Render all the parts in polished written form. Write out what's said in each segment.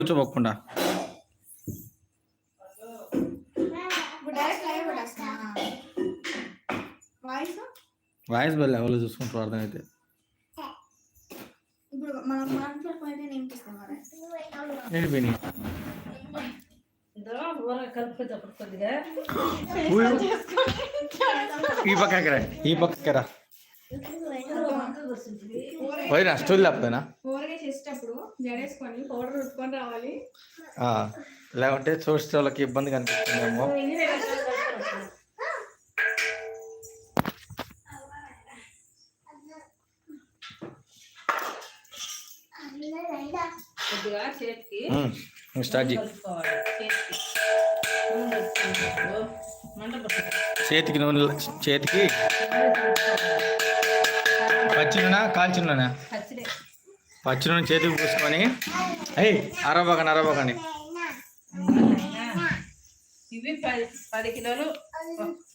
కూర్చోపోకుండా voice బల్ ఎవరు చూసుకుంటారు అర్థమైతే ఏంటి ఈ పక్కరా ఈ పక్కరా పోయినా స్టోరీ లేకపోయినా లేకుంటే చూస్తే వాళ్ళకి ఇబ్బంది కనిపిస్తుందేమో. స్టార్ట్ చేతికి నూనె చేతికి పచ్చి నూనె కాల్చిన నూనె పచ్చి నూనె చేతికి పూసుకొని అయ్యి అరవకండి ఇవి 10 కిలోలు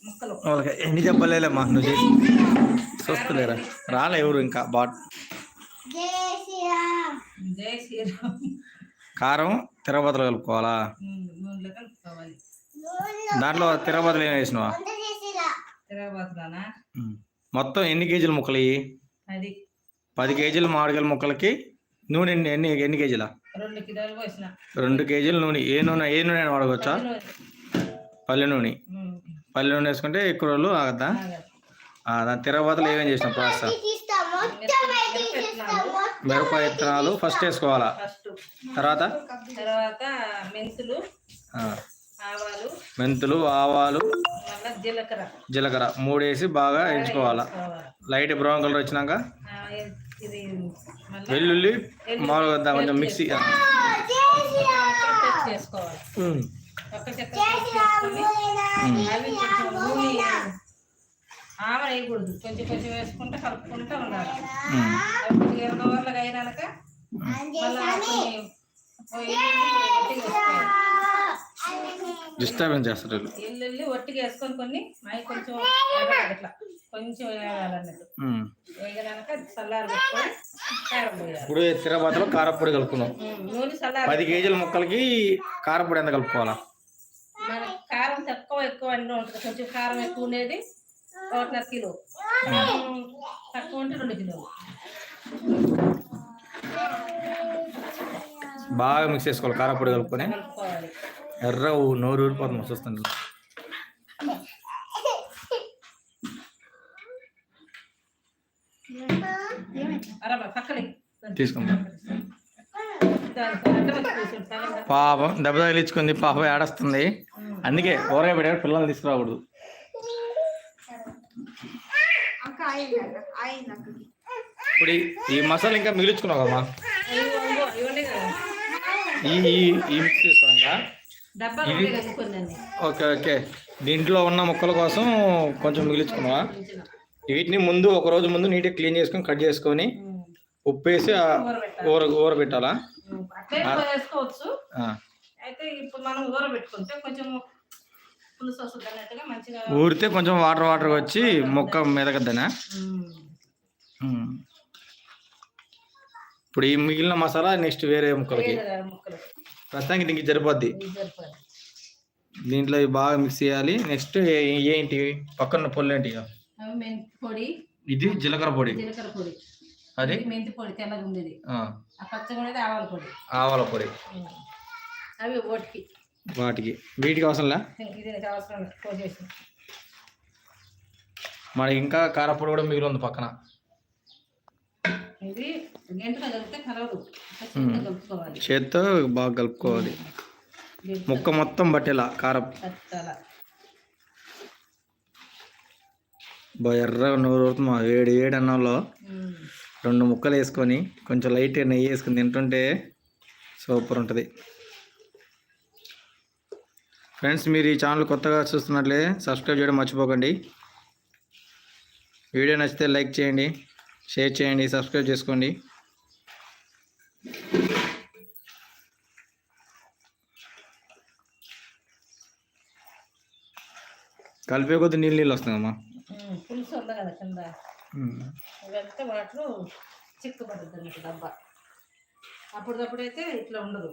ముక్కలు. వాళ్ళకి ఎన్ని చెప్పలేదమ్మా నువ్వు చేసి చూస్తలేరా రాలే ఎవరు ఇంకా కారం తిరగబతలు కలుపుకోవాలా? దాంట్లో తిరగబతలు ఏమి వేసినావా? మొత్తం ఎన్ని కేజీల ముక్కలు? 10 కేజీల మామిడికాయల ముక్కలకి నూనె ఎన్ని కేజీల? 2 కేజీల నూనె. ఏ నూనె వాడవచ్చా? పల్లె నూనె వేసుకుంటే ఎక్కువ రోజులు ఆగద్దా? దాని తిరగబతలు ఏమేమి చేసినా ప్రాసెస్? మిరప విత్తనాలు ఫస్ట్ వేసుకోవాలా? తర్వాత మెంతులు ఆవాలు జీలకర్ర 3 వేసి బాగా వేయించుకోవాలా. లైట్ బ్రౌన్ కలర్ వచ్చినాక వెల్లుల్లి మామూలుగా కొంచెం మిక్సీ ఆమె వేయకూడదు, కొంచెం కొంచెం వేసుకుంటే కలుపుకుంటూ ఉండాలి. ఎర్రవర్లగా అయినాక డిస్టర్బెన్స్ చేస్తారు. ఎల్లుల్లి ఒట్టిగా వేసుకొని కొన్ని అవి కొంచెం ఇట్లా కొంచెం వేయాలన్నట్టు వేయడానికి చల్లారి పెట్టుకొని కారం పోయాలి. ఇప్పుడు తిరగబాతలో కారపొడి కలుపుకున్నాం. 10 కేజీల ముక్కలకి కారపొడి ఎంత కలుపుకోవాలా? మరి కారం ఎక్కువ అన్నీ ఉంటుంది. కొంచెం కారం ఎక్కువ ఉండేది 1.5 కిలో, తక్కువ ఉంటే 2 కిలోలు. బాగా మిక్స్ చేసుకోవాలి. కారపొడి కలుపుకొని ఎర్ర నోరు ఊరిపోతుంది వస్తుంది. తీసుకుంటాం. పాపం దెబ్బ తగిలించుకుంది, పాపం ఏడొస్తుంది. అందుకే ఊరగా పెట్టారు, పిల్లల్ని తీసుకురాకూడదు. ఇప్పుడు ఈ మసాలా ఇంకా మిగిలించుకున్నావు కదమ్మా, ఈ మిక్స్ చేసుకోవడానికి. ఓకే దీంట్లో ఉన్న ముక్కల కోసం కొంచెం మిగిలించుకున్నావా? వీటిని ముందు ఒక రోజు ముందు నీట్గా క్లీన్ చేసుకొని కట్ చేసుకొని ఉప్పు వేసి ఊరబెట్టాలా? ఊరితే కొంచెం వాటర్ వచ్చి మొక్క మెదగద్దనా? ఇప్పుడు ఈ మిగిలిన మసాలా నెక్స్ట్ వేరే ముక్కలకి ప్రస్తుతానికి దీనికి సరిపోద్ది. దీంట్లో బాగా మిక్స్ చేయాలి. నెక్స్ట్ ఏంటి పక్కన పొల్లు ఏంటి? ఇది జీలకర్ర పొడి, అది మెంతి పొడి తెల్లగా ఉండేది, ఆవాల పొడి. అవి వీటికి అవసరంలే. మనకి ఇంకా కారపొడి కూడా మిగిలి ఉంది పక్కన. చేత్తో బాగా కలుపుకోవాలి, ముక్క మొత్తం బట్టేలా కారం. ఎర్రగా నూరుతుంది. వేడి అన్నంలో 2 ముక్కలు వేసుకొని కొంచెం లైట్గా నెయ్యి వేసుకొని తింటుంటే సూపర్ ఉంటుంది. ఫ్రెండ్స్, మీరు ఈ ఛానల్ కొత్తగా చూస్తున్నట్లే సబ్స్క్రైబ్ చేయడం మర్చిపోకండి. వీడియో నచ్చితే లైక్ చేయండి, షేర్ చేయండి, సబ్స్క్రైబ్ చేసుకోండి. కలిపే కొద్ది నీళ్ళు వస్తుందమ్మా. పులుసు ఉంది కదా కింద, ఇవంతా వాటిలో చిక్కుపడుతుంది డబ్బా. అప్పుడప్పుడైతే ఇట్లా ఉండదు.